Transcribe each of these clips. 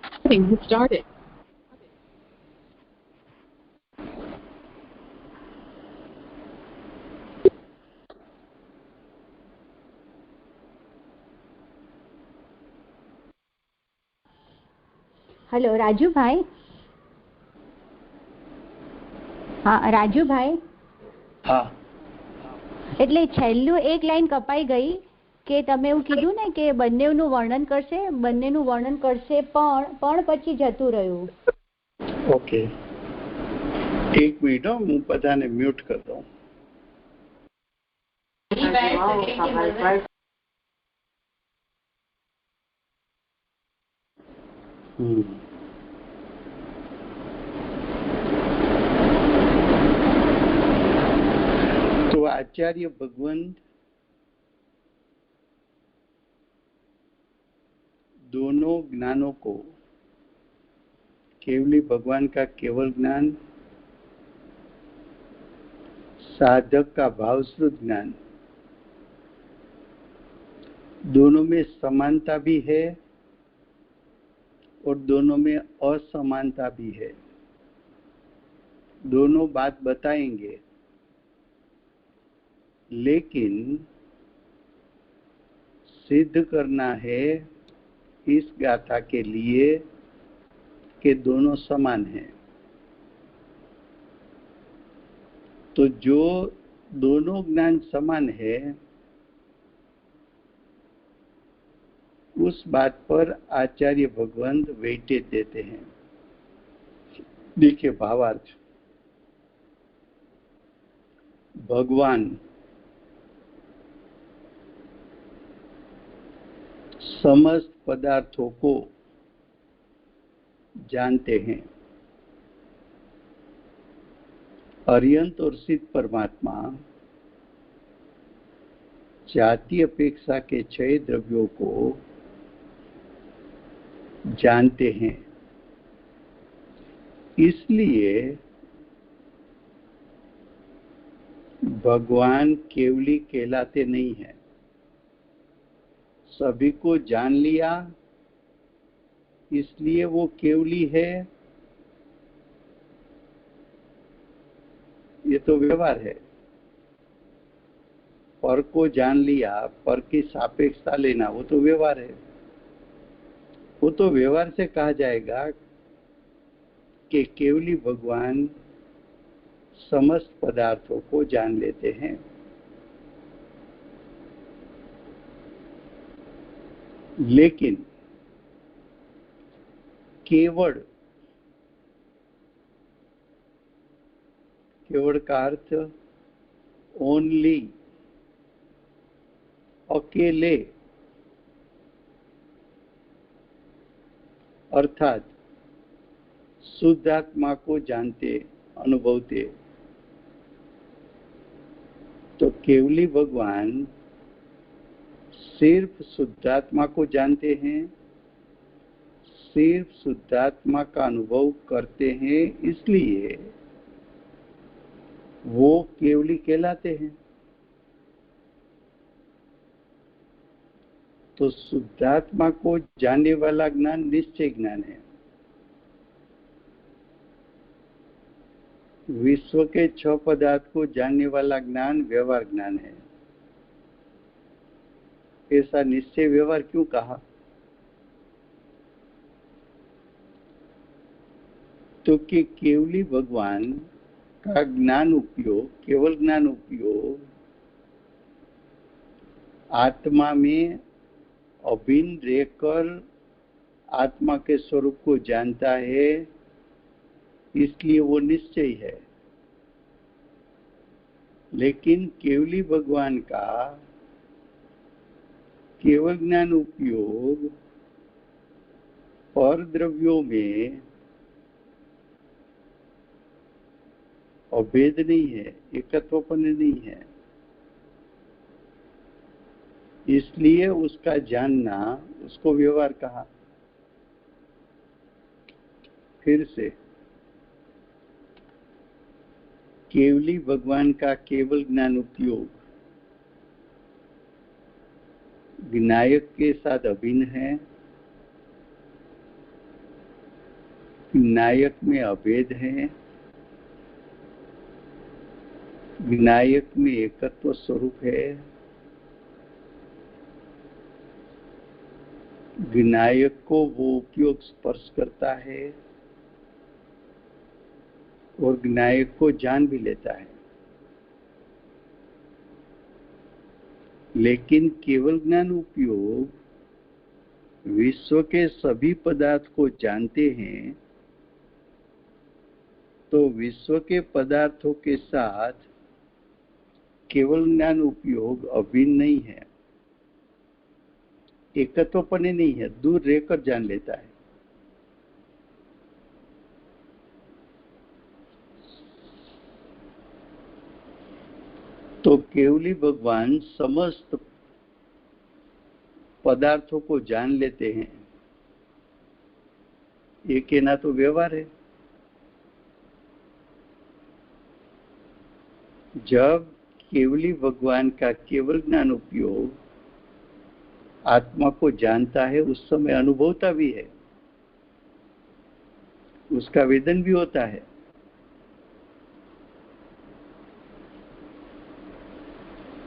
Started. Hello Raju भाई. હા રાજુભાઈ. હા, એટલે છેલ્લું એક લાઈન કપાઈ ગઈ કે તમે એવું કીધું ને કે બંનેનું વર્ણન કરશે પણ પછી જતું રહ્યું. ઓકે, એક મિનિટ હું બધાને મ્યુટ કરી દઉં. तो आचार्य भगवंत दोनों ज्ञानों को, केवली भगवान का केवल ज्ञान, साधक का भावश्रुत ज्ञान, दोनों में समानता भी है और दोनों में असमानता भी है. दोनों बात बताएंगे, लेकिन सिद्ध करना है इस गाथा के लिए कि दोनों समान हैं. तो जो दोनों ज्ञान समान है उस बात पर आचार्य भगवंत वेटेज देते हैं. देखिए भावार्थ. भगवान समस्त पदार्थों को जानते हैं. अर्यंत और सिद्ध परमात्मा जाति अपेक्षा के 6 द्रव्यों को जानते हैं. इसलिए भगवान केवली कहलाते नहीं हैं. सभी को जान लिया इसलिए वो केवली है, ये तो व्यवहार है. पर को जान लिया, पर की सापेक्षता लेना, वो तो व्यवहार है. वो तो व्यवहार से कहा जाएगा कि केवली भगवान समस्त पदार्थों को जान लेते हैं. लेकिन केवल का अर्थ ओनली, अकेले, अर्थात शुद्ध आत्मा को जानते, अनुभवते. तो केवली भगवान सिर्फ शुद्धात्मा को जानते हैं, सिर्फ शुद्धात्मा का अनुभव करते हैं, इसलिए वो केवली कहलाते हैं. तो शुद्धात्मा को जानने वाला ज्ञान निश्चय ज्ञान है. विश्व के 6 पदार्थ को जानने वाला ज्ञान व्यवहार ज्ञान है. ऐसा निश्चय व्यवहार क्यों कहा? तो कि केवली भगवान का ज्ञान उपयोग, केवल ज्ञान उपयोग आत्मा में अभिन्न रहकर आत्मा के स्वरूप को जानता है, इसलिए वो निश्चय है. लेकिन केवली भगवान का केवल ज्ञान उपयोग पर द्रव्यों में अभेद नहीं है, एकत्वपन नहीं है. इसलिए उसका जानना, उसको व्यवहार कहा. फिर से केवली भगवान का केवल ज्ञान उपयोग विनायक के साथ अभिन्न है विनायक में अभेद है, विनायक में एकत्व स्वरूप है, विनायक को वो उपयोग स्पर्श करता है और विनायक को जान भी लेता है। लेकिन केवल ज्ञान उपयोग विश्व के सभी पदार्थ को जानते हैं, तो विश्व के पदार्थों के साथ केवल ज्ञान उपयोग अभिन्न नहीं है, एकत्वपने नहीं है, दूर रहकर जान लेता है। तो केवली भगवान समस्त पदार्थों को जान लेते हैं, ये कहना तो व्यवहार है। जब केवली भगवान का केवल ज्ञान उपयोग आत्मा को जानता है, उस समय अनुभवता भी है, उसका वेदन भी होता है।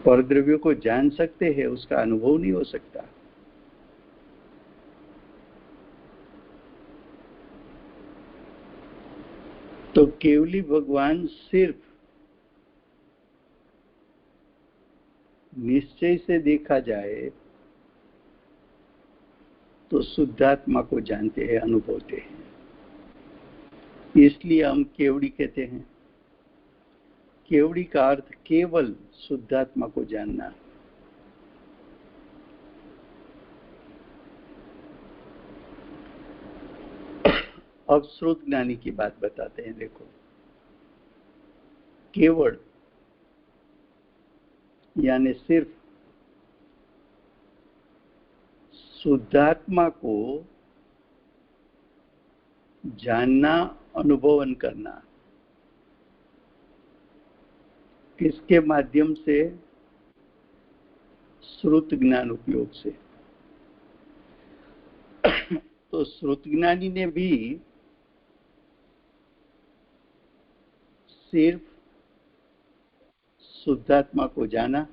परद्रव्य को जान सकते हैं, उसका अनुभव नहीं हो सकता। तो केवली भगवान सिर्फ निश्चय से देखा जाए तो शुद्धात्मा को जानते हैं, अनुभवते हैं। इसलिए हम केवड़ी कहते हैं। केवड़ी का अर्थ केवल शुद्धात्मा को जानना। अब श्रोत ज्ञानी की बात बताते हैं। देखो, केवल यानी सिर्फ शुद्धात्मा को जानना, अनुभवन करना। किसके माध्यम से? श्रुत ज्ञान उपयोग से। तो श्रुत ज्ञानी ने भी सिर्फ शुद्धात्मा को जाना,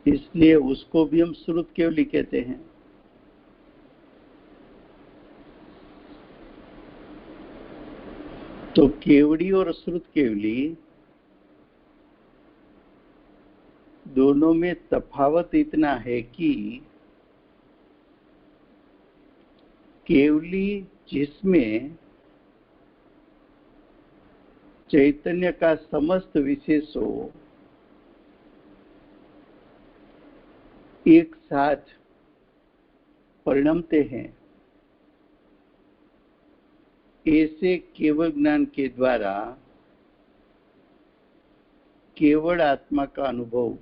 इसलिए उसको भी हम श्रुत केवली कहते हैं। तो केवड़ी और श्रुत केवली दोनों में तफावत इतना है कि केवली जिसमें चैतन्य का समस्त विशेषों एक साथ परिणमते हैं, ऐसे केवल ज्ञान के द्वारा केवल आत्मा का अनुभव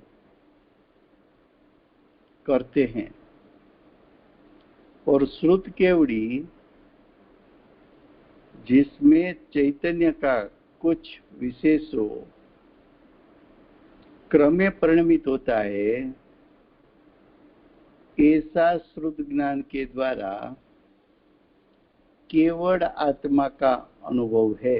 करते हैं। और श्रुत केवड़ी जिसमें चैतन्य का कुछ विशेषों क्रमे परिणमित होता है, ऐसा श्रुत ज्ञान के द्वारा केवल आत्मा का अनुभव है।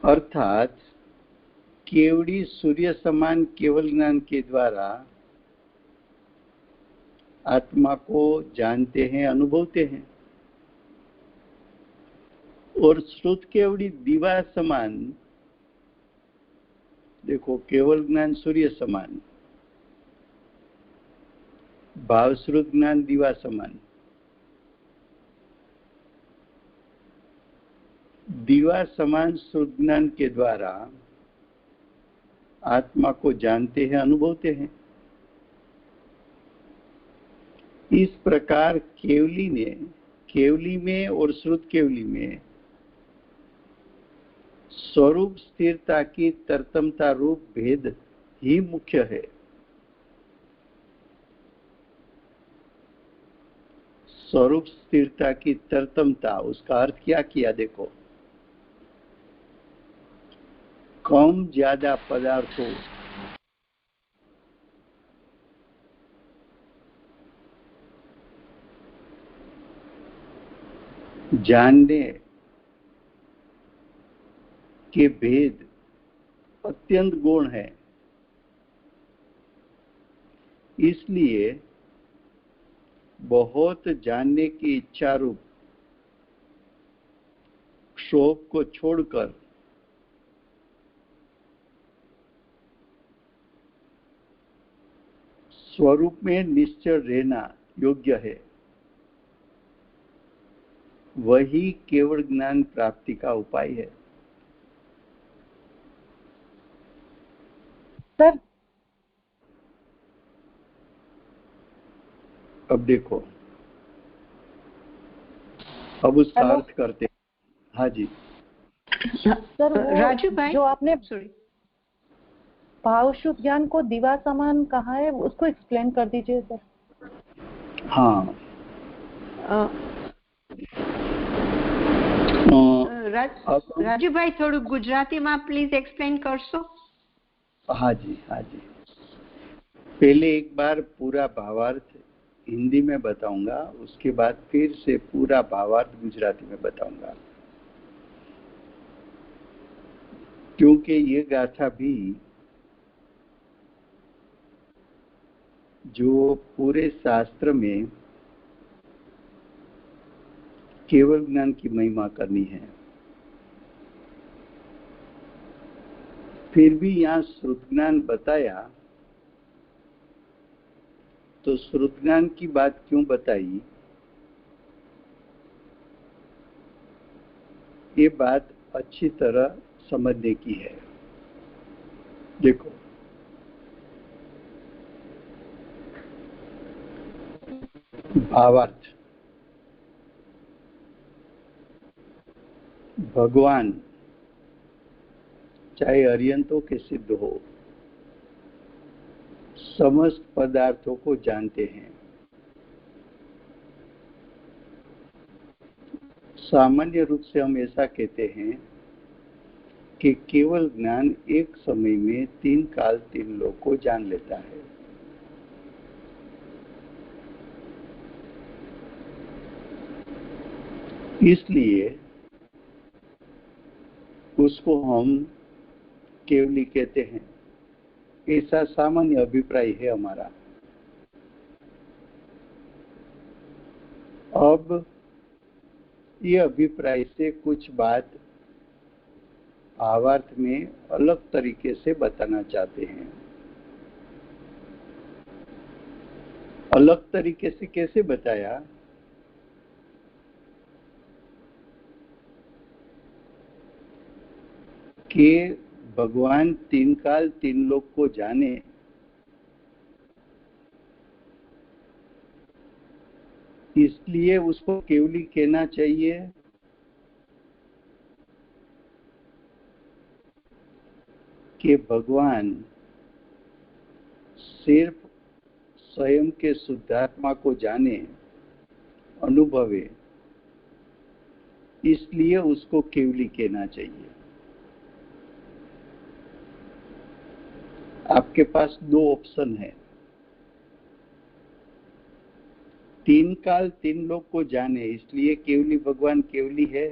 अर्थात केवड़ी सूर्य समान केवल ज्ञान के द्वारा आत्मा को जानते हैं, अनुभवते हैं। और श्रुत केवड़ी दीवा समान, देखो केवल ज्ञान सूर्य समान, भाव श्रुत ज्ञान दीवा समान। दीवा समान श्रुत ज्ञान के द्वारा आत्मा को जानते हैं, अनुभवते हैं। इस प्रकार केवली में और श्रुत केवली में स्वरूप स्थिरता की तरतमता रूप भेद ही मुख्य है। स्वरूप स्थिरता की तरतमता, उसका अर्थ क्या किया? देखो, कम ज्यादा पदार्थों जानने के भेद अत्यंत गौण है, इसलिए बहुत जानने की इच्छा रूप क्षोभ को छोड़कर स्वरूप में निश्चल रहना योग्य है। वही केवल ज्ञान प्राप्ति का उपाय है। सर अब देखो, अब उसका हेलो? अर्थ करते हैं। हाँ जी सर राजू भाई, जो आपने सॉरी, भावशुद्ध ज्ञान को दीवा समान कहा है, उसको एक्सप्लेन कर दीजिए सर। हाँ રાજુભાઈ થોડું ગુજરાતીમાં પ્લીઝ એક્સપ્લેન કરશો? हाँ जी हाँ जी, पहले एक बार पूरा भावार्थ हिंदी में बताऊंगा, उसके बाद फिर से पूरा भावार्थ गुजराती में बताऊंगा, क्योंकि ये गाथा भी जो पूरे शास्त्र में केवल ज्ञान की महिमा करनी है, फिर भी यहाँ श्रुत ज्ञान बताया, तो श्रुत ज्ञान की बात क्यों बताई, ये बात अच्छी तरह समझने की है। देखो, भावार्थ, भगवान चाहे अर्यंतों के सिद्ध हो, समस्त पदार्थों को जानते हैं। सामान्य रूप से हम ऐसा कहते हैं कि केवल ज्ञान एक समय में तीन काल तीन लोक को जान लेता है। इसलिए उसको हम केवली कहते हैं, ऐसा सामान्य अभिप्राय है हमारा। अब ये अभिप्राय से कुछ बात भावार्थ में अलग तरीके से बताना चाहते हैं। अलग तरीके से कैसे बताया कि भगवान तीन काल तीन लोक को जाने, इसलिए उसको केवली कहना चाहिए कि भगवान सिर्फ स्वयं के शुद्धात्मा को जाने, अनुभवे, इसलिए उसको केवली कहना चाहिए। आपके पास दो ऑप्शन है, तीन काल तीन लोक को जाने इसलिए केवली भगवान केवली है,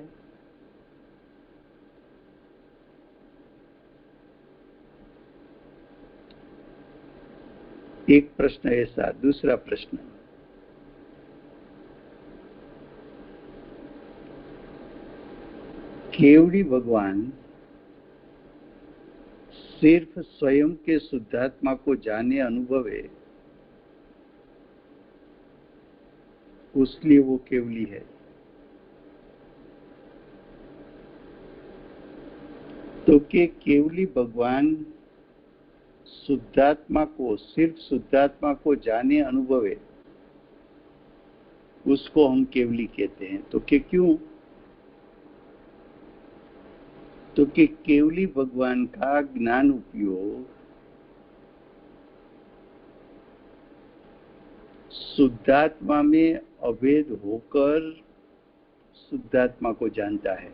एक प्रश्न ऐसा। दूसरा प्रश्न, केवली भगवान सिर्फ स्वयं के शुद्धात्मा को जाने, अनुभवे, उसलिए वो केवली है। तो कि केवली भगवान शुद्धात्मा को, सिर्फ शुद्धात्मा को जाने, अनुभवे, उसको हम केवली कहते हैं। तो कि क्यों? तो कि केवली भगवान का ज्ञान उपयोग शुद्धात्मा में अभेद होकर शुद्धात्मा को जानता है,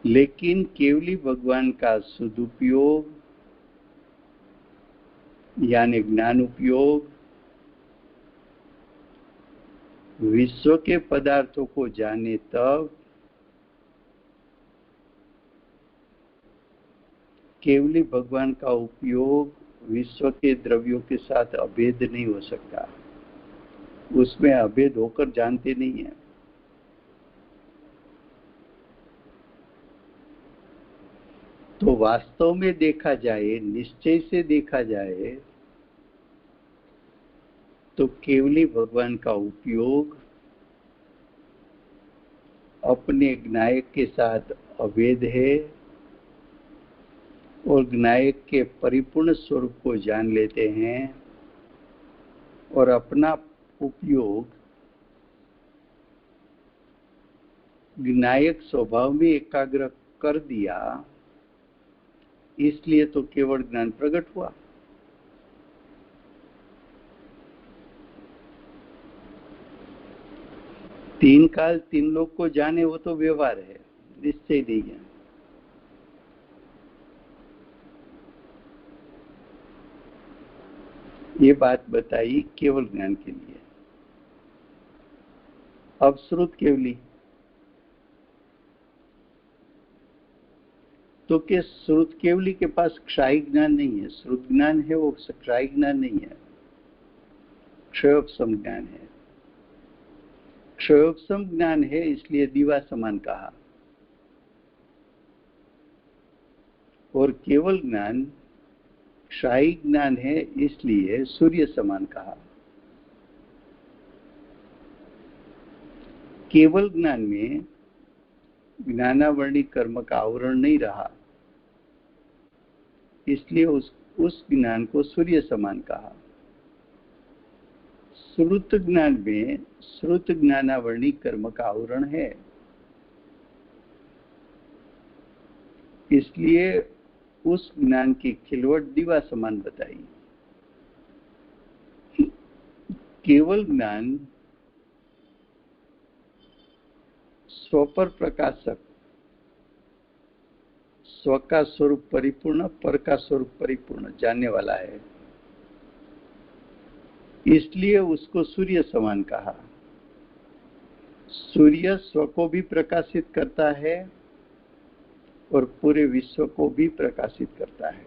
लेकिन केवली भगवान का सदुपयोग यानी ज्ञान उपयोग विश्व के पदार्थों को जाने तब केवली भगवान का उपयोग विश्व के द्रव्यों के साथ अभेद नहीं हो सकता, उसमें अभेद होकर जानते नहीं है। तो वास्तव में देखा जाए, निश्चय से देखा जाए, तो केवली भगवान का उपयोग अपने ज्ञायक के साथ अभेद है और ज्ञायक के परिपूर्ण स्वरूप को जान लेते हैं और अपना उपयोग ज्ञायक स्वभाव में एकाग्र कर दिया, इसलिए तो केवल ज्ञान प्रकट हुआ। तीन काल तीन लोग को जाने वो तो व्यवहार है, निश्चय नहीं है। ये बात बताई केवल ज्ञान के लिए। अब श्रुत केवली, तो के श्रुत केवली के पास क्षय ज्ञान नहीं है, श्रुत ज्ञान है, वो क्षय ज्ञान नहीं है, क्षयोपम ज्ञान है। क्षयोपम ज्ञान है, इसलिए दीवा समान कहा, और केवल ज्ञान क्षय ज्ञान है, इसलिए सूर्य समान कहा। केवल ज्ञान में ज्ञानावरणी कर्म का आवरण नहीं रहा, इसलिए उस ज्ञान को सूर्य समान कहा। श्रुत ज्ञान में श्रुत ज्ञानावरणी कर्म का आवरण है, इसलिए उस ज्ञान की खिलवट दीवा समान बताई। केवल ज्ञान स्व पर प्रकाशक, स्व का स्वरूप परिपूर्ण, पर का स्वरूप परिपूर्ण जानने वाला है, इसलिए उसको सूर्य समान कहा। सूर्य स्व को भी प्रकाशित करता है और पूरे विश्व को भी प्रकाशित करता है।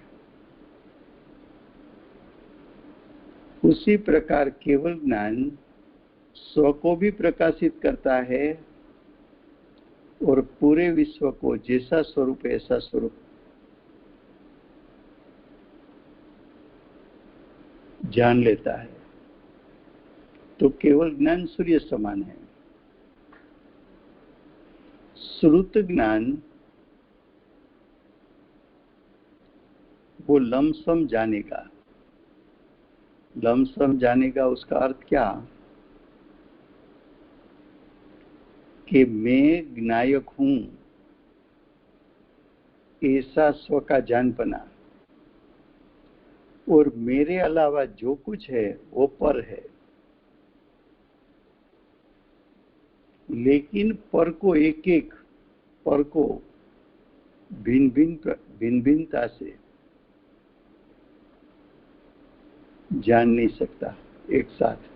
उसी प्रकार केवल ज्ञान स्व को भी प्रकाशित करता है और पूरे विश्व को जैसा स्वरूप ऐसा स्वरूप जान लेता है। तो केवल ज्ञान सूर्य समान है। श्रुत ज्ञान वो लमसम जानेगा। लमसम जानेगा उसका अर्थ क्या, कि मैं ज्ञायक हूं, ऐसा स्व का जानपना, और मेरे अलावा जो कुछ है वो पर है। लेकिन पर को एक एक पर को भिन्न भिन्नता से जान नहीं सकता एक साथ।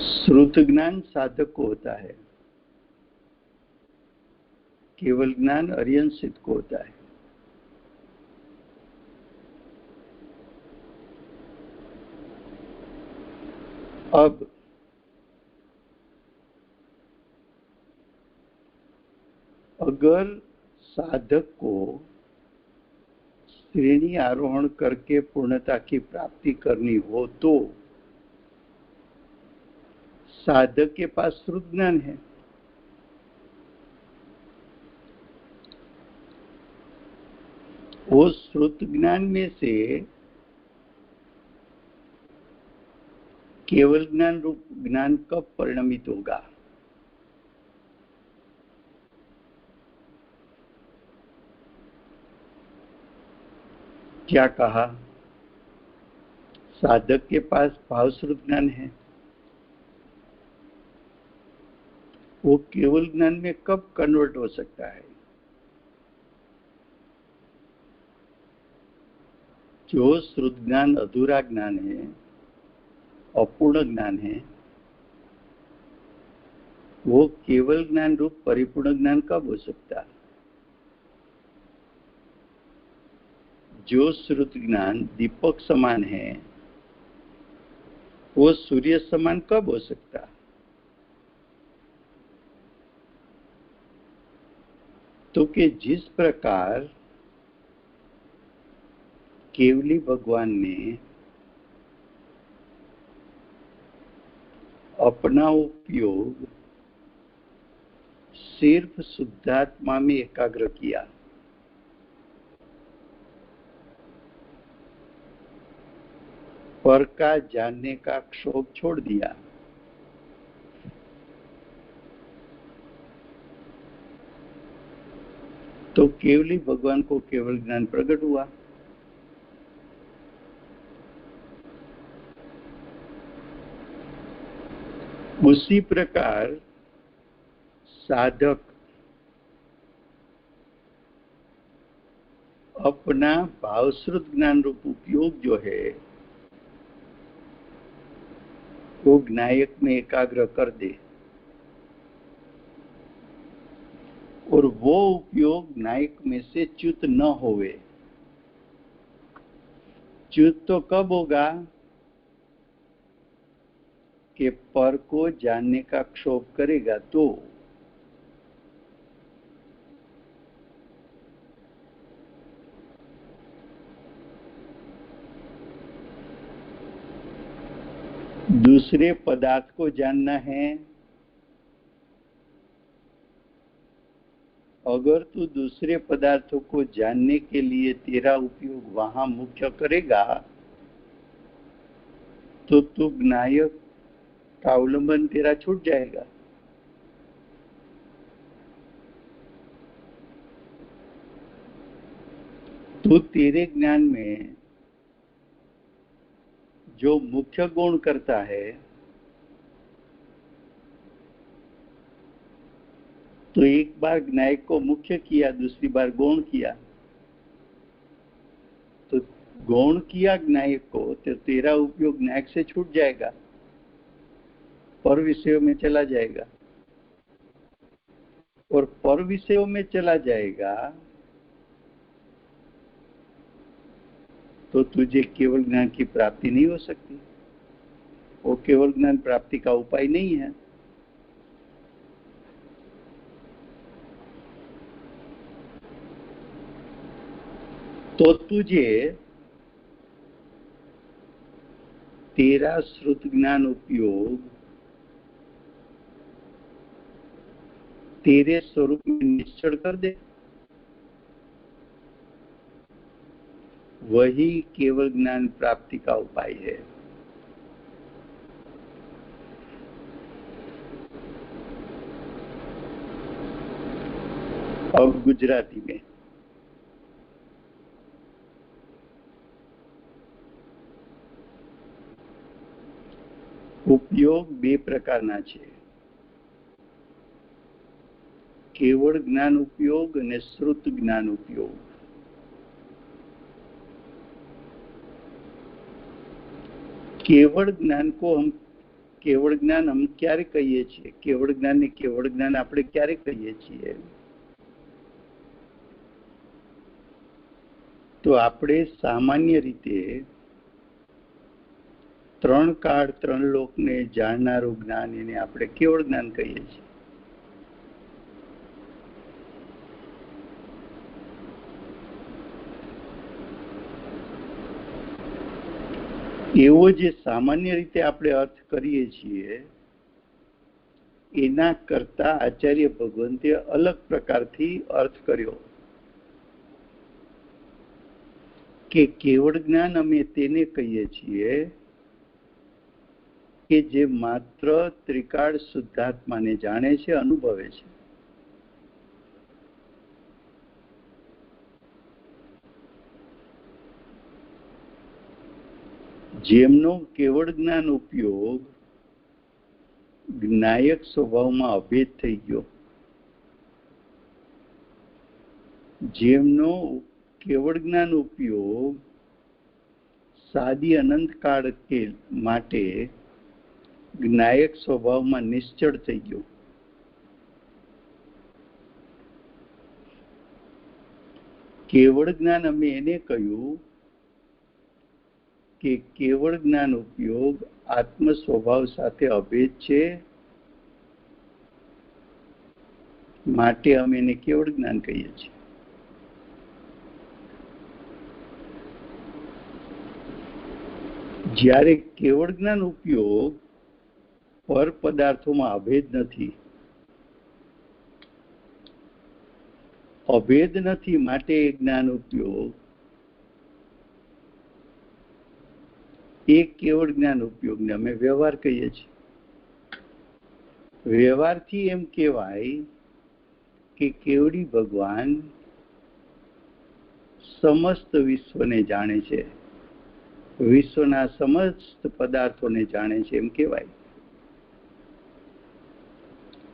श्रुत ज्ञान साधक को होता है, केवल ज्ञान अर्यंसित को होता है। अब अगर साधक को श्रेणी आरोहण करके पूर्णता की प्राप्ति करनी हो तो साधक के पास श्रुत ज्ञान है। वो श्रुत ज्ञान में से केवल ज्ञान रूप ज्ञान कब परिणमित होगा, क्या कहा, साधक के पास भावश्रुत ज्ञान है, वो केवल ज्ञान में कब कन्वर्ट हो सकता है, जो श्रुत ज्ञान अधूरा ज्ञान है, अपूर्ण ज्ञान है, वो केवल ज्ञान रूप परिपूर्ण ज्ञान कब हो सकता है? जो श्रुत ज्ञान दीपक समान है, वो सूर्य समान कब हो सकता है? तो कि जिस प्रकार केवली भगवान ने अपना उपयोग सिर्फ शुद्धात्मा में एकाग्र किया, पर का जानने का क्षोभ छोड़ दिया, तो केवली भगवान को केवल ज्ञान प्रकट हुआ। उसी प्रकार साधक अपना भावश्रुत ज्ञान रूप उपयोग जो है वो ज्ञायक में एकाग्र कर दे, और वो उपयोग ज्ञायक में से च्युत न होवे। च्युत तो कब होगा कि पर को जानने का क्षोभ करेगा तो। दूसरे पदार्थ को जानना है, अगर तू दूसरे पदार्थों को जानने के लिए तेरा उपयोग वहां मुख्य करेगा तो तू ज्ञायक का अवलंबन तेरा छूट जाएगा। तो तेरे ज्ञान में जो मुख्य गुण करता है, तो एक बार ज्ञायक को मुख्य किया, दूसरी बार गौण किया, तो गौण किया ज्ञायक को, तो तेरा उपयोग ज्ञायक से छूट जाएगा, पर विषयों में चला जाएगा, और पर विषयों में चला जाएगा तो तुझे केवल ज्ञान की प्राप्ति नहीं हो सकती। वो केवल ज्ञान प्राप्ति का उपाय नहीं है। तो तुझे तेरा श्रुत ज्ञान उपयोग तेरे स्वरूप में निश्चल कर दे, वही केवल ज्ञान प्राप्ति का उपाय है। अब गुजराती में उपयोग બે પ્રકારના છે, केवल ज्ञान उपयोग અને श्रुत ज्ञान उपयोग। केवल ज्ञान को हम केवल ज्ञान हम क्यारे कहीए છીએ? केवल ज्ञान ने केवल ज्ञान આપણે ક્યારે કહીએ છીએ? તો આપણે સામાન્ય રીતે ત્રણ કાળ ત્રણ લોકને જાણનારું જ્ઞાન એને આપણે કેવળ જ્ઞાન કહીએ છીએ। એવો જે સામાન્ય રીતે આપણે અર્થ કરીએ છીએ એના કરતા આચાર્ય ભગવંતે અલગ પ્રકારથી અર્થ કર્યો કે કેવળ જ્ઞાન અમે તેને કહીએ છીએ કે જે માત્ર ત્રિકાળ શુદ્ધાત્માને જાણે છે, અનુભવે છે। જેમનો કેવળ જ્ઞાન ઉપયોગ જ્ઞાયક સ્વભાવમાં અભેદ થઈ ગયો, જેમનો કેવળ જ્ઞાન ઉપયોગ સાદી અનંતકાળ કે માટે જ્ઞાયક સ્વભાવમાં નિશ્ચળ થઈ ગયો. કેવળ જ્ઞાન અમે એને કહ્યું કે કેવળ જ્ઞાન ઉપયોગ આત્મ સ્વભાવ સાથે અભેદ છે, માટે અમે એને કેવળ જ્ઞાન કહીએ છીએ. જ્યારે કેવળ જ્ઞાન ઉપયોગ પર પદાર્થોમાં અભેદ નથી, અભેદ નથી, માટે એ જ્ઞાન ઉપયોગ એ કેવળ જ્ઞાન ઉપયોગને અમે વ્યવહાર કહીએ છીએ. વ્યવહારથી એમ કહેવાય કે કેવડી ભગવાન સમસ્ત વિશ્વને જાણે છે, વિશ્વના સમસ્ત પદાર્થોને જાણે છે એમ કહેવાય.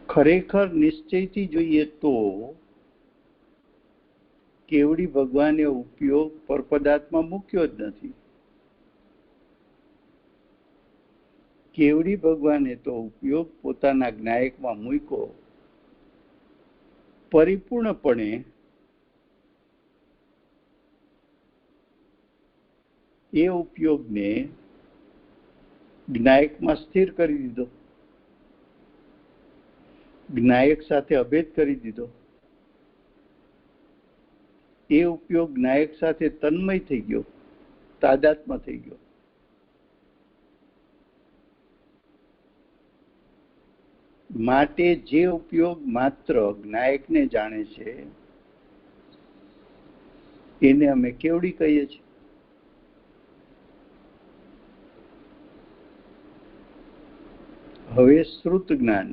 ખરેખર નિશ્ચયથી જોઈએ તો કેવડી ભગવાને ઉપયોગ પરપદાર્થમાં મૂક્યો જ નથી. કેવડી ભગવાને તો ઉપયોગ પોતાના જ્ઞાયકમાં મૂક્યો. પરિપૂર્ણપણે એ ઉપયોગને જ્ઞાયકમાં સ્થિર કરી દીધો, જ્ઞાયક સાથે અભેદ કરી દીધો. એ ઉપયોગ જ્ઞાયક સાથે તન્મય થઈ ગયો, તાદાત્મ્ય થઈ ગયો. માટે જે ઉપયોગ માત્ર જ્ઞાયકને જાણે છે એને અમે કેવડી કહીએ છીએ. હવે શ્રુત જ્ઞાન.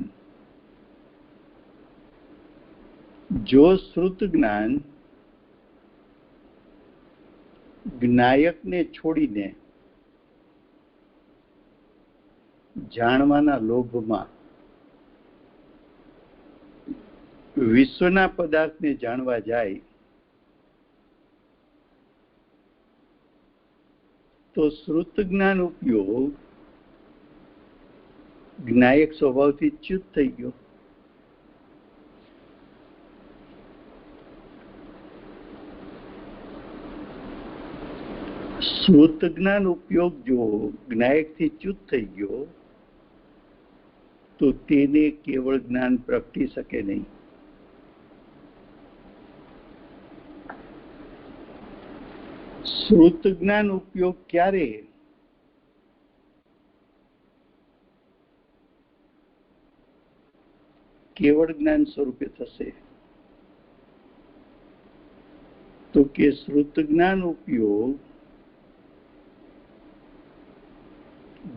જો શ્રુત જ્ઞાન જ્ઞાયકને છોડીને જાણવાના લોભમાં વિશ્વના પદાર્થને જાણવા જાય તો શ્રુત જ્ઞાન ઉપયોગ જ્ઞાયક સ્વભાવથી ચ્યુત થઈ ગયો. શ્રુત જ્ઞાન ઉપયોગ જો જ્ઞાયકથી ચ્યુત થઈ ગયો તો તેને કેવળ જ્ઞાન પ્રગટી શકે નહીં. શ્રુત જ્ઞાન ઉપયોગ ક્યારે કેવળ જ્ઞાન સ્વરૂપે થશે તો કે શ્રુત જ્ઞાન ઉપયોગ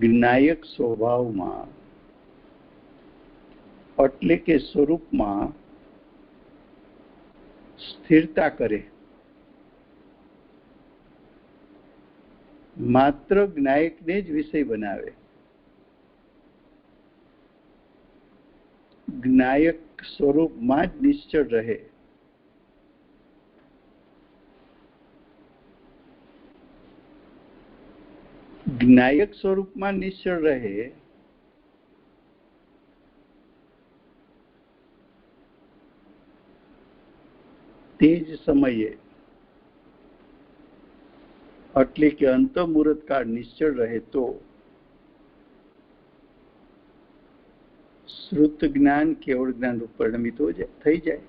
જ્ઞાયક સ્વભાવમાં એટલે કે સ્વરૂપમાં સ્થિરતા કરે. માત્ર જ્ઞાયકને જ વિષય બનાવે. જ્ઞાયક સ્વરૂપમાં જ નિશ્ચળ રહે. જ્ઞાયક સ્વરૂપમાં નિશ્ચળ રહે તે જ સમયે એટલે કે અંતઃમુહૂર્ત કાળ નિશ્ચળ રહે તો શ્રુત જ્ઞાન કેવળ જ્ઞાન રૂપ પરિણમિત થઈ જાય.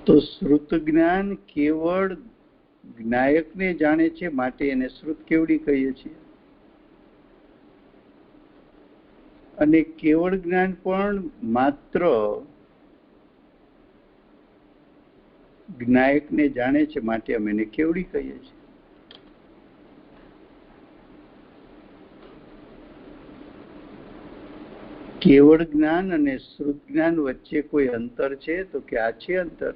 તો શ્રુત જ્ઞાન કેવળ જ્ઞાયકને જાણે છે માટે એને શ્રુત કેવડી કહીએ છીએ. અને કેવળ જ્ઞાન પણ માત્ર જ્ઞાયકને જાણે છે માટે અમે એને કેવડી કહીએ છીએ. કેવળ જ્ઞાન અને શ્રુત જ્ઞાન વચ્ચે કોઈ અંતર છે તો કે આ છે અંતર.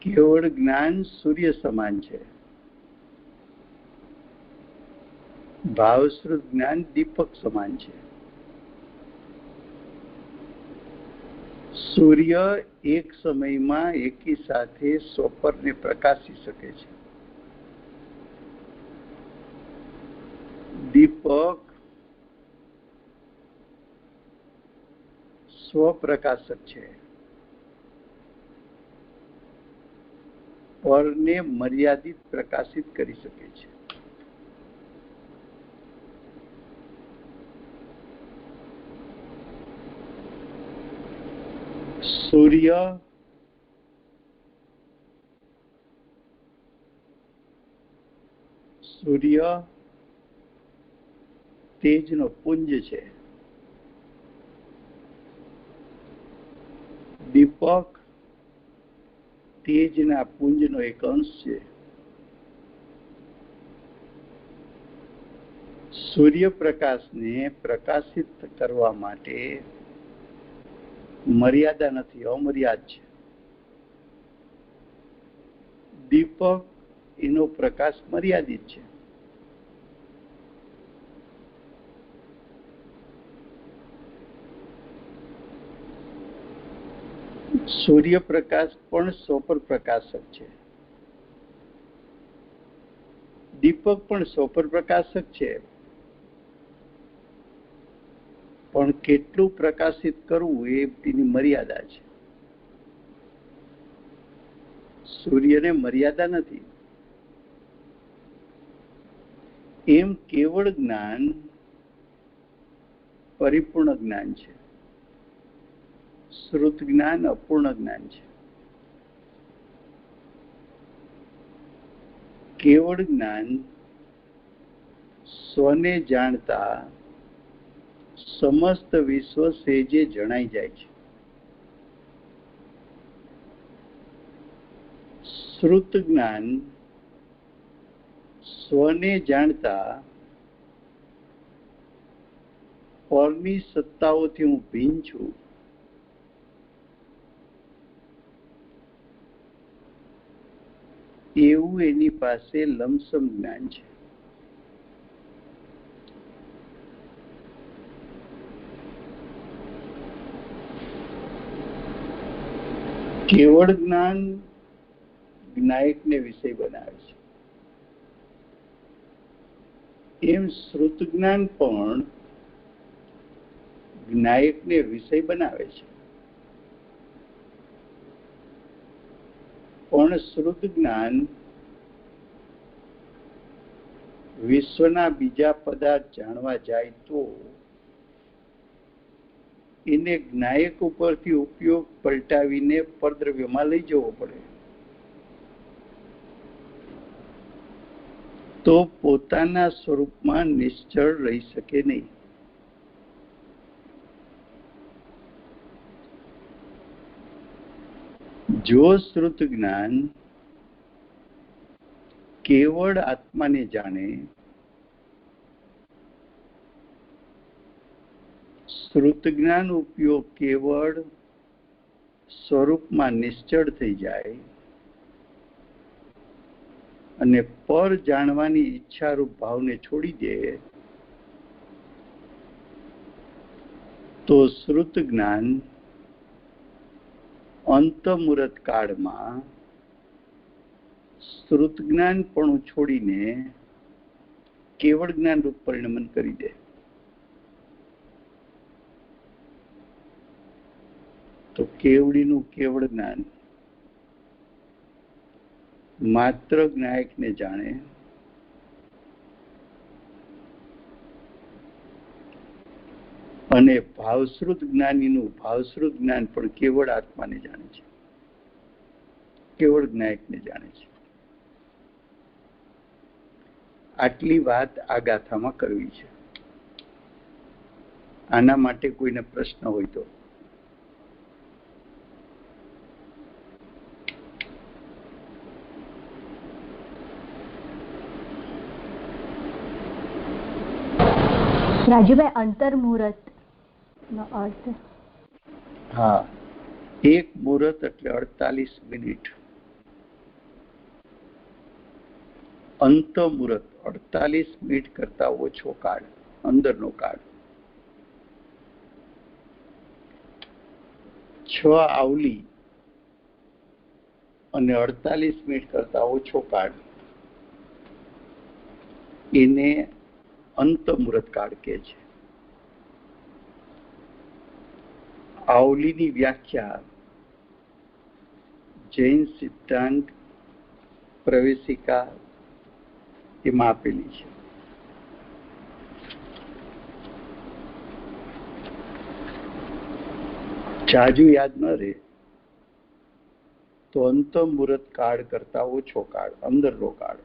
કેવળ જ્ઞાન સૂર્ય સમાન છે, ભાવશ્રુત જ્ઞાન દીપક સમાન છે. સૂર્ય એક સમયમાં એકી સાથે 100 પરને પ્રકાશી શકે છે. દીપક સ્વપ્રકાશક છે. પરને મર્યાદિત પ્રકાશિત કરી શકે છે. સૂર્ય તેજનો પુંજ છે. દીપક તેજના પુંજનો એક અંશ છે. સૂર્યપ્રકાશને પ્રકાશિત કરવા માટે મર્યાદા નથી, અમર્યાદ છે. દીપક એનો પ્રકાશ મર્યાદિત છે. સૂર્યપ્રકાશ પણ સોપર પ્રકાશક છે. દીપક પણ સોપર પ્રકાશક છે, પણ કેટલું પ્રકાશિત કરવું એ તેની મર્યાદા છે. સૂર્યને મર્યાદા નથી. એમ કેવળ જ્ઞાન પરિપૂર્ણ જ્ઞાન છે. શ્રુત જ્ઞાન અપૂર્ણ જ્ઞાન છે. કેવળ જ્ઞાન સ્વને જાણતા સમસ્ત વિશ્વ સેજે જણાઈ જાય છે. શ્રુત જ્ઞાન સ્વને જાણતા પરની સત્તાઓથી હું ભિન્ન છું એવું એની પાસે લમસમ જ્ઞાન છે. કેવળ જ્ઞાન જ્ઞાયકને વિષય બનાવે છે. એમ શ્રુત જ્ઞાન પણ જ્ઞાયકને વિષય બનાવે છે. પણ શ્રુત જ્ઞાન વિશ્વના બીજા પદાર્થ જાણવા જાય તો એને જ્ઞાયક ઉપરથી ઉપયોગ પલટાવીને પરદ્રવ્યમાં લઈ જવો પડે, તો પોતાના સ્વરૂપમાં નિશ્ચળ રહી શકે નહીં. જો શ્રુત જ્ઞાન કેવળ આત્માને જાણે, શ્રુત જ્ઞાન ઉપયોગ કેવળ સ્વરૂપમાં નિશ્ચળ થઈ જાય અને પર જાણવાની ઈચ્છારૂપ ભાવને છોડી દે, તો શ્રુત જ્ઞાન અંતમુહૂર્ત કાળમાં શ્રુત જ્ઞાન પણ છોડીને કેવળ જ્ઞાન રૂપ પરિણમન કરી દે. તો કેવડીનું કેવળ જ્ઞાન માત્ર જ્ઞાયકને જાણે, અને ભાવશ્રુત જ્ઞાનીનું ભાવશ્રુત જ્ઞાન પણ કેવળ આત્માને જાણે છે, કેવળ જ્ઞાયકને જાણે છે. આટલી વાત આ ગાથામાં કરવી છે. આના માટે કોઈને પ્રશ્ન હોય તો. રાજુભાઈ, અંતર્મુહૂર્ત નો અર્થ? હા, એક મુહૂર્ત એટલે 48 મિનિટ. અંતમુહૂર્ત 48 મિનિટ કરતા ઓછો કાળ, અંદરનો કાળ. 6 આવલી અને 48 મિનિટ કરતા ઓછો કાળ એને અંતમુહૂર્ત કાળ કહે છે. આવલીની વ્યાખ્યા જૈન સિદ્ધાંત પ્રવેશિકા એમાં આપેલી છે. જાજુ યાદ ન રહે તો અંતમુહૂર્ત કાળ કરતા ઓછો કાળ, અંદરનો કાળ,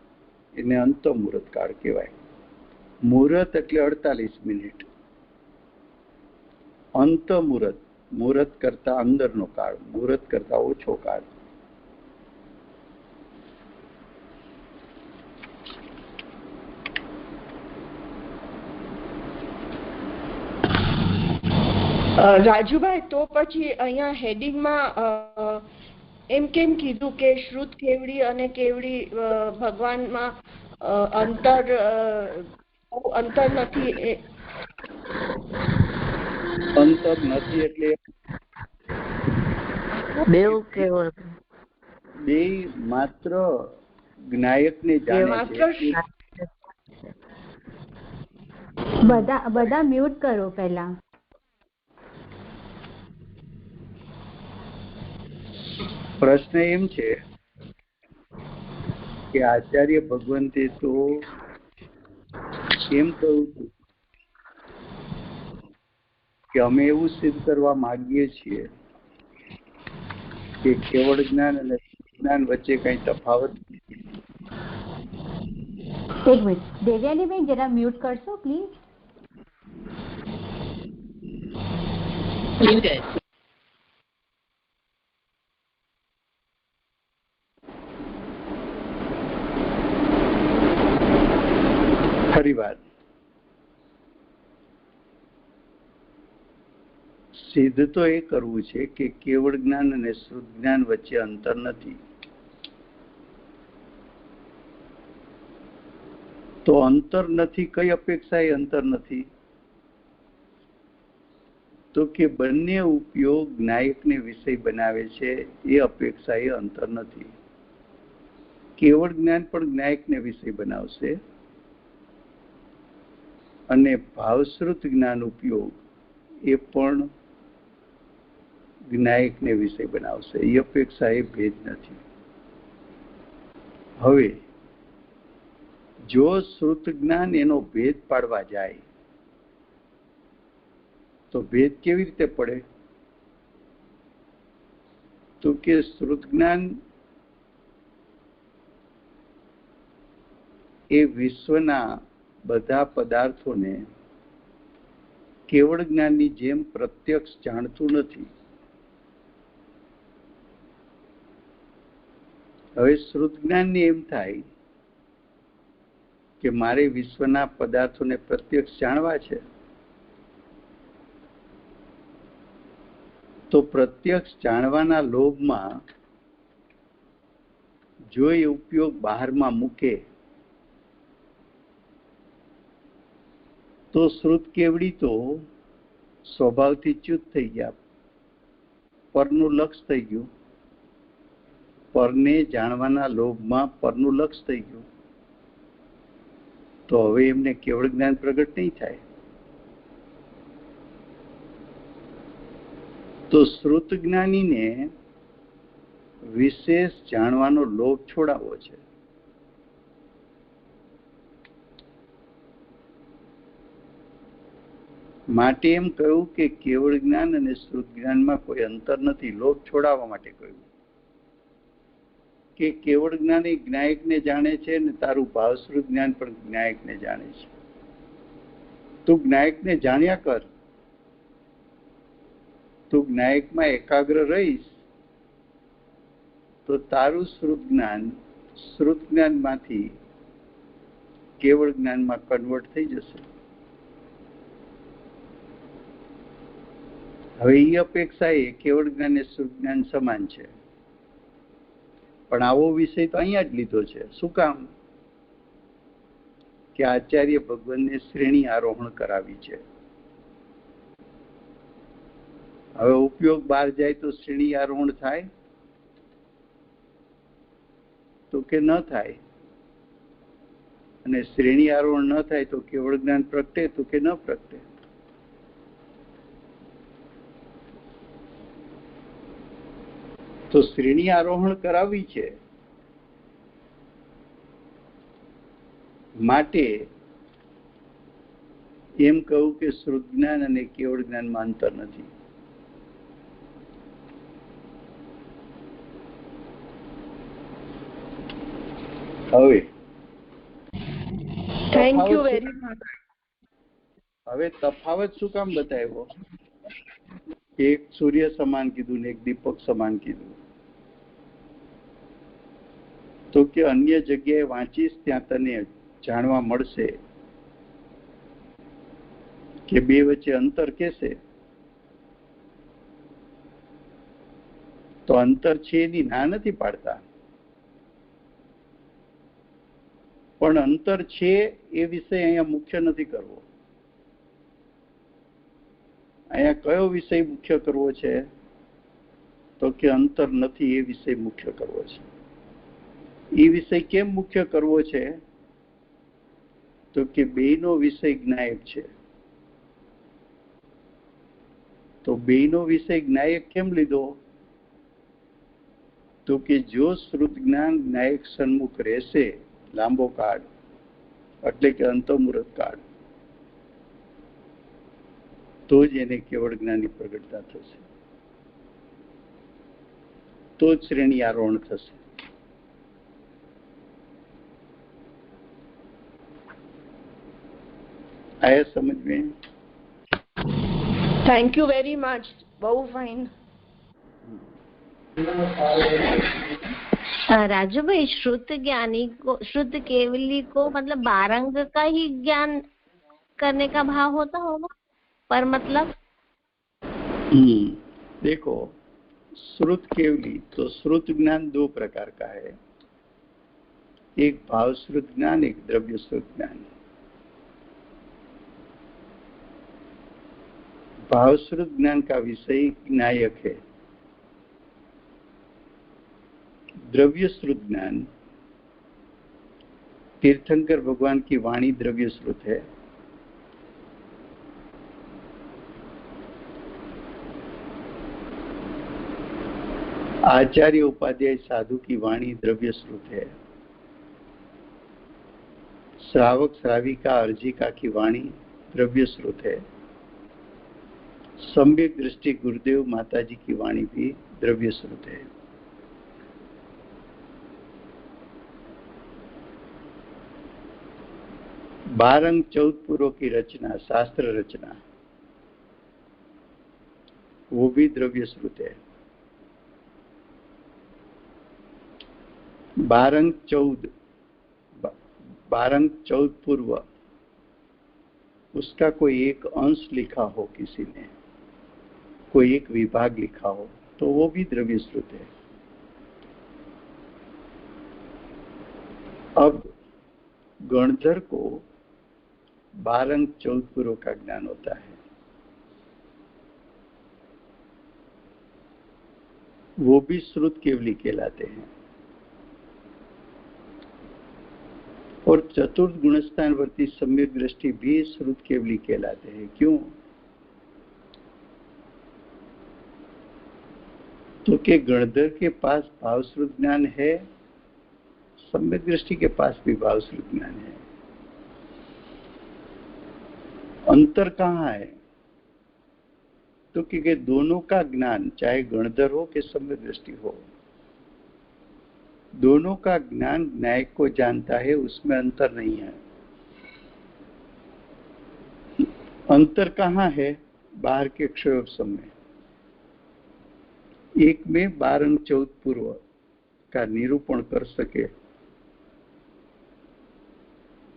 એને અંતમુહૂર્ત કાળ કહેવાય. મુહૂર્ત એટલે 48 મિનિટ. અંતમુહૂર્ત, મુહૂર્ત કરતા અંદરનો કાળ, મુહૂર્ત કરતા ઓછો કાળ. રાજુભાઈ, તો પછી અહીંયા હેડિંગમાં એમ કેમ કીધું કે શ્રુત કેવડી અને કેવડી ભગવાનમાં અંતર નથી? અંતર નથી એટલે બે માત્ર જ્ઞાયકને જાણે છે. બધા મ્યુટ કરો પહેલા. પ્રશ્ન એમ છે કે આચાર્ય ભગવંતે તો એમ કહ્યું કે અમે એવું સિદ્ધ કરવા માંગીએ છીએ કે કેવળ જ્ઞાન અને જ્ઞાન વચ્ચે કઈ તફાવત નથી. એક મિનિટ, દેવ્યાનીબેન જરા મ્યુટ કરશો પ્લીઝ. ફરી વાત, સિદ્ધ તો એ કરવું છે કે કેવળ જ્ઞાન અને શુદ્ધ જ્ઞાન વચ્ચે અંતર નથી. તો અંતર નથી, કઈ અપેક્ષા એ અંતર નથી? તો કે બંને ઉપયોગ જ્ઞાયકને વિષય બનાવે છે એ અપેક્ષા એ અંતર નથી. કેવળ જ્ઞાન પણ જ્ઞાયકને વિષય બનાવશે અને ભાવશ્રુત જ્ઞાન ઉપયોગ એ પણ જ્ઞાયકને વિષય બનાવશે. એ અપેક્ષા એ ભેદ નથી. હવે જો શ્રુત જ્ઞાન એનો ભેદ પાડવા જાય તો ભેદ કેવી રીતે પડે? તો કે શ્રુત જ્ઞાન એ વિશ્વના બધા પદાર્થોને કેવળ જ્ઞાનની જેમ પ્રત્યક્ષ જાણતું નથી. હવે શ્રુત જ્ઞાનને એમ થાય કે મારે વિશ્વના પદાર્થોને પ્રત્યક્ષ જાણવા છે, તો પ્રત્યક્ષ જાણવાના લોભમાં જો એ ઉપયોગ બહારમાં મૂકે તો શ્રુત કેવડી તો સ્વભાવથી ચ્યુત થઈ ગયા, પરનું લક્ષ થઈ ગયું. પરને જાણવાના લોભમાં પરનું લક્ષ થઈ ગયું, તો હવે એમને કેવળ જ્ઞાન પ્રગટ નહીં થાય. તો શ્રુત જ્ઞાનીને વિશેષ જાણવાનો લોભ છોડાવવો છે. માટે એમ કહ્યું કે કેવળ જ્ઞાન અને શ્રુત જ્ઞાનમાં કોઈ અંતર નથી. લોભ છોડાવવા માટે કહ્યું કે કેવળ જ્ઞાન એ જ્ઞાયકને જાણે છે ને તારું ભાવશ્રુત જ્ઞાન પણ જ્ઞાયકને જાણે છે. તું જ્ઞાયકને જાણ્યા કર, તું જ્ઞાયકમાં એકાગ્ર રહીશ તો તારું શ્રુત જ્ઞાનમાંથી કેવળ જ્ઞાનમાં કન્વર્ટ થઈ જશે. હવે એ અપેક્ષા એ કેવળ જ્ઞાન અને શુદ્ધ જ્ઞાન સમાન છે, પણ આવો વિષય તો અહીંયા જ લીધો છે. શું કામ? કે આચાર્ય ભગવાનને શ્રેણી આરોહણ કરાવી છે. હવે ઉપયોગ બહાર જાય તો શ્રેણી આરોહણ થાય તો કે ન થાય, અને શ્રેણી આરોહણ ન થાય તો કેવળ જ્ઞાન પ્રગટે તો કે ન પ્રગટે. તો શ્રેણી આરોહણ કરાવી છે માટે એમ કહું કે શ્રુત જ્ઞાન અને કેવળ જ્ઞાનમાં અંતર નથી. હવે થેન્ક યુ વેરી મચ. હવે તફાવત શું કામ બતાવ્યો? એક સૂર્ય સમાન કીધું ને એક દીપક સમાન કીધું. તો કે અન્ય જગ્યાએ વાંચીશ ત્યાં તને જાણવા મળશે કે બે વચ્ચે અંતર કેસે. તો અંતર છે એની ના નથી પાડતા, પણ અંતર છે એ વિષય અહીંયા મુખ્ય નથી કરવો. અહીંયા કયો વિષય મુખ્ય કરવો છે? તો કે અંતર નથી એ વિષય મુખ્ય કરવો છે. એ વિષય કેમ મુખ્ય કરવો છે? તો કે બેયનો વિષય જ્ઞાયક છે. તો બેયનો વિષય જ્ઞાયક કેમ લીધો? તો કે જો શ્રુત જ્ઞાન જ્ઞાયક સન્મુખ રહેશે લાંબો કાળ, એટલે કે અંતઃમુહૂર્ત કાળ, તો જ એને કેવળ જ્ઞાનની પ્રગટતા થશે, તો જ શ્રેણી આરોહણ થશે. આયા સમજ में? Thank you very much. बहु फाइन. राजू भाई, श्रुत ज्ञानी को, श्रुत केवली को मतलब बारंग का ही ज्ञान करने का भाव होता होगा, पर मतलब देखो, श्रुत केवली तो श्रुत ज्ञान दो प्रकार का है, एक भाव श्रुत ज्ञान, एक द्रव्य श्रुत ज्ञान. भाव श्रुत ज्ञान का विषय ज्ञायक है. द्रव्य श्रुत ज्ञान तीर्थंकर भगवान की वाणी द्रव्य श्रुत है. आचार्य उपाध्याय साधु की वाणी द्रव्य श्रुत है. श्रावक श्राविका अर्जिका की वाणी द्रव्य श्रुत है. सम्यक दृष्टि गुरुदेव माताजी की वाणी भी द्रव्य श्रुत है. बारंग 14 पुरों की रचना, शास्त्र रचना, वो भी द्रव्य श्रुत है. बारंग 14 पूर्व उसका कोई एक अंश लिखा हो, किसी ने कोई एक विभाग लिखा हो, तो वो भी द्रव्य श्रुत है. अब गणधर को बारंग 14 पूर्व का ज्ञान होता है, वो भी श्रुत केवली कहलाते हैं. और चतुर्थ गुणस्थानवर्ती सम्यक दृष्टि भी श्रुत केवली कहलाते हैं. क्यों? तो कि गणधर के पास भाव श्रुत ज्ञान है, सम्यक दृष्टि के पास भी भाव श्रुत ज्ञान है. अंतर कहाँ है? तो कि दोनों का ज्ञान, चाहे गणधर हो कि सम्यक दृष्टि हो, दोनों का ज्ञान न्यायिक को जानता है, उसमें अंतर नहीं है. अंतर कहाँ है? बाहर के क्षयोपम में. एक में बारंग 14 पूर्व का निरूपण कर सके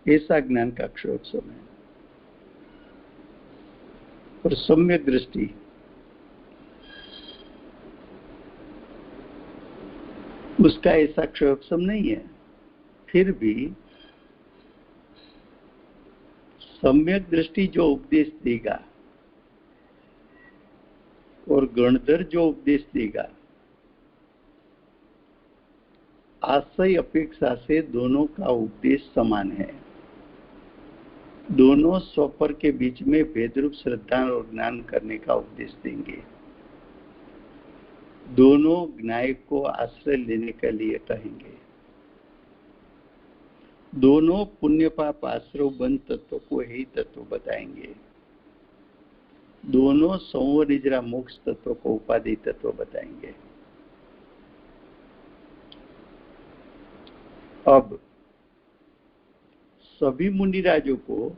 ऐसा ज्ञान का क्षयोपम है, और सम्यक दृष्टि उसका ऐसा क्षयोपम नहीं है. फिर भी सम्यक दृष्टि जो उपदेश देगा और गणधर जो उपदेश देगा आशय अपेक्षा से दोनों का उपदेश समान है। दोनों स्वपर के बीच में भेदरूप श्रद्धा और ज्ञान करने का उपदेश देंगे। दोनों ज्ञायक को आश्रय लेने के लिए कहेंगे। दोनों पुण्य पाप आश्रय बंद तत्व को ही तत्व बताएंगे। दोनों संवर निद्रा मोक्ष तत्व को उपाधि तत्व बताएंगे। अब सभी मुनिराजों को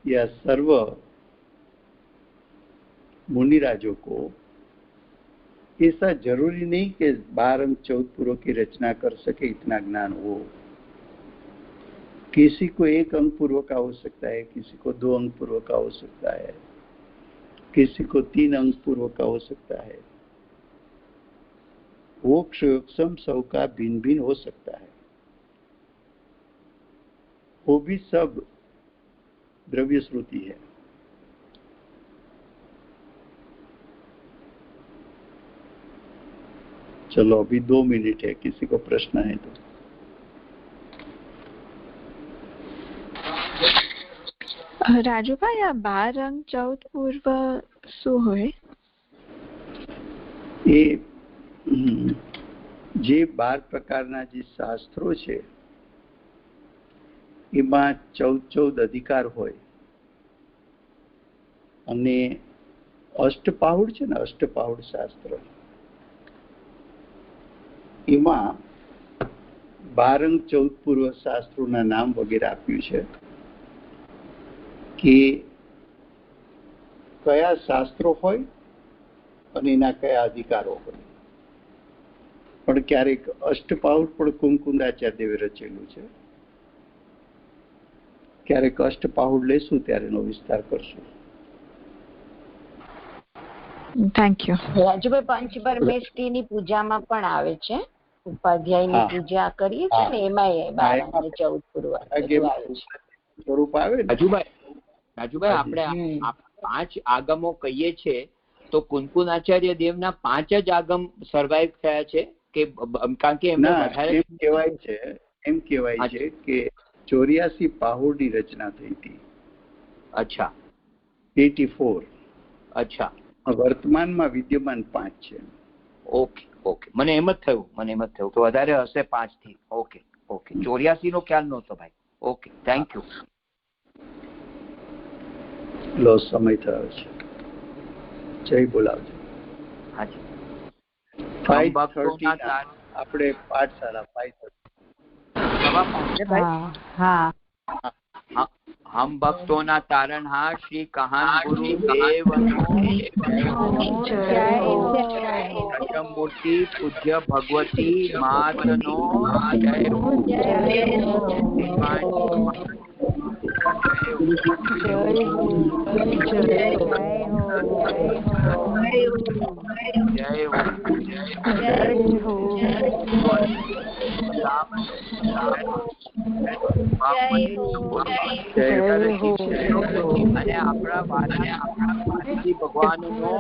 या सर्व मुनिराजों को ऐसा जरूरी नहीं कि 12 अंक 14 पूर्व की रचना कर सके इतना ज्ञान हो। किसी को 1 अंक पूर्व का हो सकता है, किसी को 2 अंक पूर्व का हो सकता है, किसी को 3 अंक पूर्व का हो सकता है। वो क्षयोक्षम सबका भिन्न भिन्न हो सकता है। वो भी सब द्रव्य श्रुति है। चलो अभी 2 मिनट है, किसी को प्रश्न है तो। રાજુભાઈ આ 12 અંક 14 પૂર્વ શું હોય? એ જે 12 પ્રકારના જે શાસ્ત્રો છે એમાં 14 અધિકાર હોય અને અષ્ટપાહુડ છે ને, અષ્ટપાહુડ શાસ્ત્ર એમાં 12 અંક 14 પૂર્વ શાસ્ત્રોના નામ વગેરે આપ્યું છે કે કયા શાસ્ત્રો હોય અને એના કયા અધિકારો હોય. પણ ક્યારેક અષ્ટપાઉડ પણ કુમકુંદાચાર્ય દેવે રચેલું છે. ક્યારેક અષ્ટપાઉડ લેશું ત્યારે એનો વિસ્તાર કરશું. Thank you. રાજુભાઈ પંચપરમેષ્ઠીની પૂજામાં પણ આવે છે, ઉપાધ્યાયની પૂજા કરીએ છીએ ને એમાં 12 અને 14 પૂર્વ સ્વરૂપ આવે. રાજુભાઈ આપણે 5 આગમો કહીએ છીએ તો કુનકુનાચાર્ય દેવના 5 જ આગમ સર્વાઈવ થયા છે કે કારણ કે એમને વધારે એમ કહેવાય છે કે 84 પાહુડની રચના થઈ હતી. અચ્છા 84. અચ્છા વર્તમાનમાં વિદ્યમાન 5 છે. ઓકે ઓકે મને એમ જ થયું તો વધારે હશે 5 થી. ઓકે 84 નો ખ્યાલ નહોતો ભાઈ. Okay thank you. લો સમય થયો છે. જય બોલાવજો. હાજી 5:30 આપણે પાઠશાળા 5:30. हम भक्तों तारणहार श्री कहान गुरुदेव मूर्ति पूज्य भगवती मातनो जय हो. અને આપણા ભગવાનનો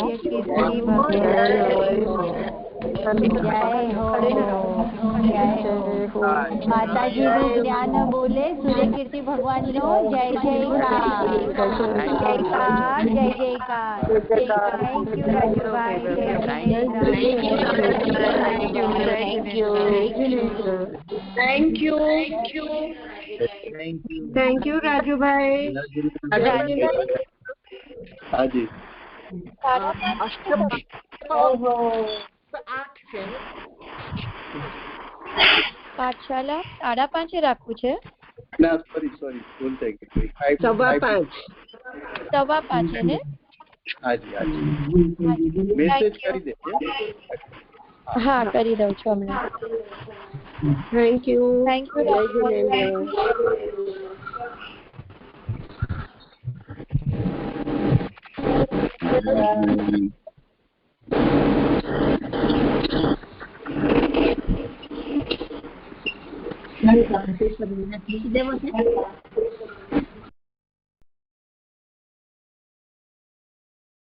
માતાજીનું જ્ઞાન બોલે સૂર્યકીર્તિ ભગવાનનો જય જયકાર. જય જયકાર. Thank you Rajubhai. Thank you Rajubhai. હાજી પાઠશાલા 5:30 રાખવું છે. ના સોરી ભૂલ થઈ ગઈ. 5:15 છે ને? હાજી મેસેજ કરી દેજો. હા કરી દઉં છું હમણાં. Thank you. દેવો છે.